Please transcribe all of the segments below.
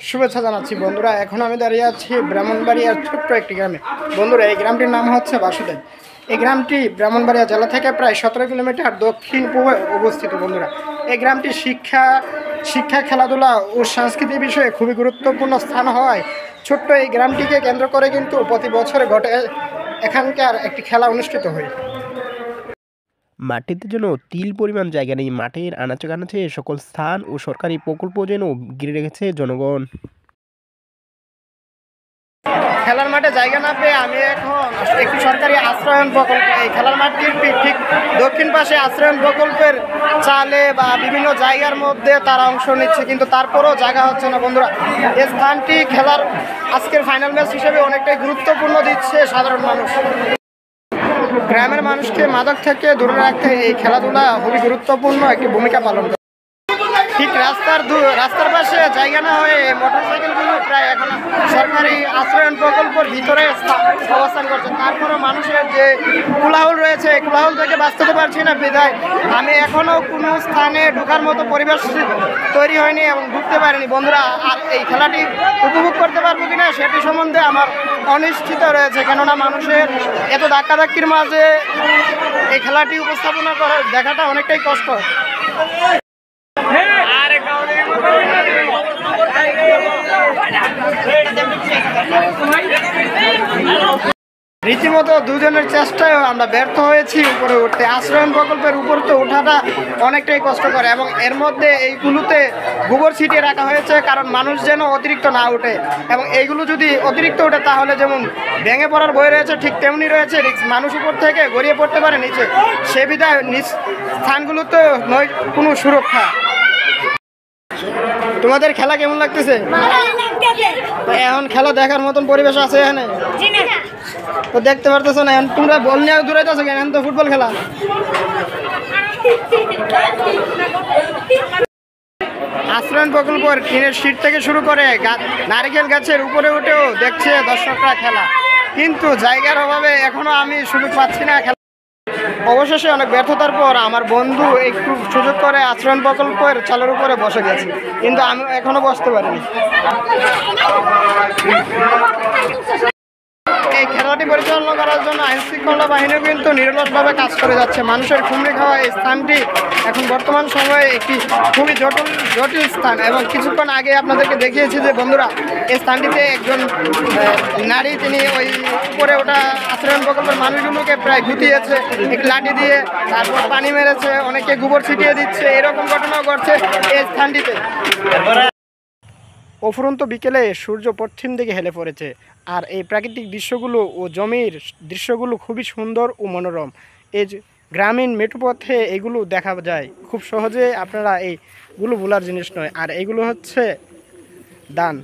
শুভেচ্ছা জানাচ্ছি বন্ধুরা। এখন আমি দাঁড়িয়ে আছি ব্রাহ্মণবাড়িয়ার ছোট্ট একটি গ্রামে। বন্ধুরা, এই গ্রামটির নাম হচ্ছে বাসুদেব। এই গ্রামটি ব্রাহ্মণবাড়িয়া জেলা থেকে প্রায় 17 কিলোমিটার দক্ষিণ পূর্বে অবস্থিত। বন্ধুরা, এই গ্রামটি শিক্ষা খেলাধুলা ও সংস্কৃতি বিষয়ে খুবই গুরুত্বপূর্ণ স্থান হওয়ায় ছোট্ট এই গ্রামটিকে কেন্দ্র করে কিন্তু প্রতি বছরে ঘটে এখানকার একটি খেলা অনুষ্ঠিত হয়। মাঠটিতে যেন তিল পরিমাণ জায়গা নেই। মাঠের আনাচে কানাচে সকল স্থান ও সরকারি প্রকল্প যেন ঘিরে রেখেছে জনগণ। খেলার মাঠে জায়গা না পেয়ে আমি এখন একটি সরকারি আশ্রয়ন প্রকল্প, এই খেলার মাঠটির ঠিক দক্ষিণ পাশে আশ্রয়ন প্রকল্পের চালে বা বিভিন্ন জায়গার মধ্যে তারা অংশ নিচ্ছে, কিন্তু তারপরেও জায়গা হচ্ছে না। বন্ধুরা, এই স্থানটি খেলার আজকের ফাইনাল ম্যাচ হিসেবে অনেকটাই গুরুত্বপূর্ণ দিচ্ছে সাধারণ মানুষ। গ্রামের মানুষকে মাদক থেকে দূরে রাখতে এই খেলাধুলা খুবই গুরুত্বপূর্ণ একটি ভূমিকা পালন করে। ঠিক রাস্তার পাশে জায়গা না হয়ে মোটরসাইকেলগুলো প্রায় এখন সরকারি আশ্রয়ন প্রকল্পের ভিতরে অবস্থান করছে। তারপরেও মানুষের যে কোলাহল রয়েছে, এই কোলাহল থেকে বাঁচতে পারছি না বিধায় আমি এখনও কোনো স্থানে ঢোকার মতো পরিবেশ তৈরি হয়নি এবং ঢুকতে পারিনি। বন্ধুরা, আর এই খেলাটি উপভোগ করতে পারবো কিনা সেটি সম্বন্ধে আমার অনিশ্চিত রয়েছে, কেননা মানুষের এত ধাক্কাধাক্কির মাঝে এই খেলাটি উপস্থাপনা করার দেখাটা অনেকটাই কষ্ট। রীতিমতো দুজনের চেষ্টায় আমরা ব্যর্থ হয়েছি উপরে উঠতে। আশ্রয়ন প্রকল্পের উপর তো ওঠাটা অনেকটাই কষ্ট করে এবং এর মধ্যে এইগুলোতে গোবর ছিটিয়ে রাখা হয়েছে কারণ মানুষ যেন অতিরিক্ত না ওঠে, এবং এইগুলো যদি অতিরিক্ত ওঠে তাহলে যেমন ভেঙে পড়ার ভয় রয়েছে ঠিক তেমনি রয়েছে রিস্ক, মানুষ উপর থেকে গড়িয়ে পড়তে পারে নিচে। সে বিধায় নিজ স্থানগুলোতে নয় কোনো সুরক্ষা। তোমাদের খেলা কেমন লাগতেছে? এখন খেলা দেখার মতন পরিবেশ আছে এখানে? তো দেখতে পারতেছো না, এখন তোমরা বল নিয়ে দূরাইতেছো কেন? এখন তো ফুটবল খেলা। আশ্রয়ন প্রকল্প টিনের শীট থেকে শুরু করে নারিকেল গাছের উপরে উঠেও দেখছে দর্শকরা খেলা, কিন্তু জায়গার অভাবে এখনো আমি সুযোগ পাচ্ছি না খেলা। অবশেষে অনেক ব্যর্থতার পর আমার বন্ধু একটু সুযোগ করে আশ্রয়ন প্রকল্পের চালের উপরে বসে গেছে, কিন্তু আমি এখনো বসতে পারিনি। এই খেলাটি পরিচালনা করার জন্য আইন শৃঙ্খলা বাহিনীও কিন্তু নিরলসভাবে কাজ করে যাচ্ছে। মানুষের খুমড়ি খাওয়া এই স্থানটি এখন বর্তমান সময়ে একটি খুবই জটিল স্থান, এবং কিছুক্ষণ আগে আপনাদেরকে দেখিয়েছি যে বন্ধুরা, এই স্থানটিতে একজন নারী, তিনি ওই উপরে ওঠা আশ্রয়ন প্রকল্পের মানুষগুলোকে প্রায় গুটিয়েছে একটি লাঠি দিয়ে, তারপর পানি মেরেছে, অনেকে গোবর ছিটিয়ে দিচ্ছে, এরকম ঘটনাও ঘটছে এই স্থানটিতে। অফুরন্ত বিকেলে সূর্য পশ্চিম দিকে হেলে পড়েছে, আর এই প্রাকৃতিক দৃশ্যগুলো ও জমির দৃশ্যগুলো খুবই সুন্দর ও মনোরম। এই গ্রামীণ মেঠোপথে এগুলো দেখা যায় খুব সহজে, আপনারা এইগুলো ভোলার জিনিস নয়। আর এইগুলো হচ্ছে দান।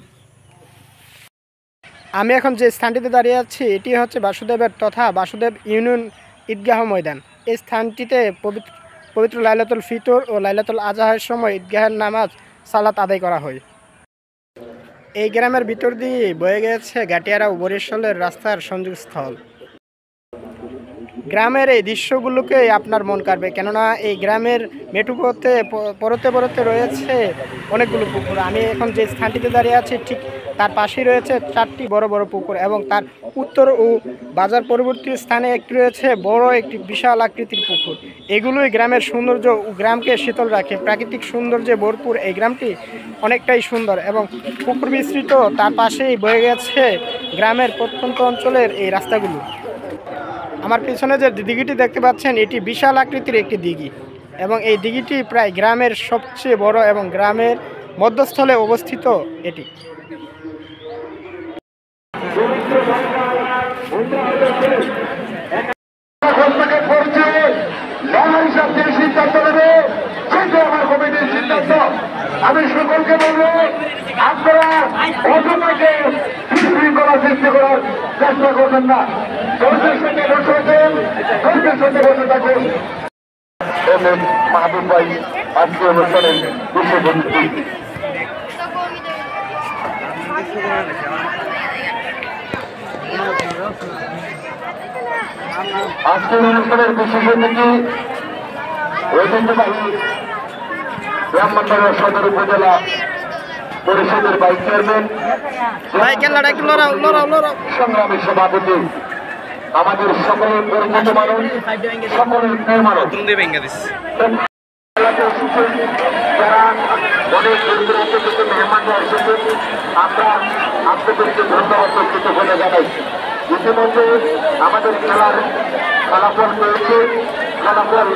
আমি এখন যে স্থানটিতে দাঁড়িয়ে আছি এটি হচ্ছে বাসুদেবের তথা বাসুদেব ইউনিয়ন ঈদগাহ ময়দান। এই স্থানটিতে পবিত্র লাইলাতুল ফিতর ও লাইলাতুল আজহার সময় ঈদগাহের নামাজ সালাত আদায় করা হয়। এই গ্রামের ভিতর দিয়ে বয়ে গেছে গাটিয়ারা ও বরিশালের রাস্তার সংযোগস্থল। গ্রামের এই দৃশ্যগুলোকে আপনার মন কাড়বে, কেননা এই গ্রামের মেঠোপথে পরতে রয়েছে অনেকগুলো পুকুর। আমি এখন যে স্থানটিতে দাঁড়িয়ে আছি ঠিক তার পাশেই রয়েছে 4টি বড় বড় পুকুর, এবং তার উত্তর ও বাজার পরবর্তী স্থানে একটি রয়েছে বড় একটি বিশাল আকৃতির পুকুর। এগুলোই গ্রামের সৌন্দর্য ও গ্রামকে শীতল রাখে। প্রাকৃতিক সৌন্দর্যে ভরপুর এই গ্রামটি অনেকটাই সুন্দর, এবং পুকুর বিস্তৃত, তার পাশেই বয়ে গেছে গ্রামের প্রত্যন্ত অঞ্চলের এই রাস্তাগুলো। আমার পিছনে যে দিঘিটি দেখতে পাচ্ছেন এটি বিশাল আকৃতির একটি দিঘি, এবং এই দিঘিটি প্রায় গ্রামের সবচেয়ে বড় এবং গ্রামের মধ্যস্থলে অবস্থিত এটি। আমি সকলকে বলবো, আপনারা অন্যকে বিশৃঙ্খলা সৃষ্টি করার চেষ্টা করবেন না। ধৈর্যের সঙ্গে বসে থাকুন, ধৈর্যের সঙ্গে বসে থাকুন। মাহবুব ভাই আজকে অনুষ্ঠানের বিষয়বস্তু। আজকের অনুষ্ঠানের বিশেষ অতিথি ঐতিহ্যবাহী ব্রাহ্মণবাড়িয়া সদর উপজেলা পরিষদের ভাইস চেয়ারম্যান, ভাই খেলাটা একটু লড়াও লড়াও লড়াও। সংগ্রামী সভাপতি, আমাদের সকলের পরিচিত মানুষ, সকলের প্রিয় মানুষ, এলাকায় এসেছেন, যারা অনেক দূর দূরান্ত থেকে মেহমানরা এসেছেন, আমরা আপনাদেরকে ধন্যবাদ ও কৃতজ্ঞতা জানাই। ইতিমধ্যে আমাদের খেলার ফলাফল পেয়েছে, ফলাফল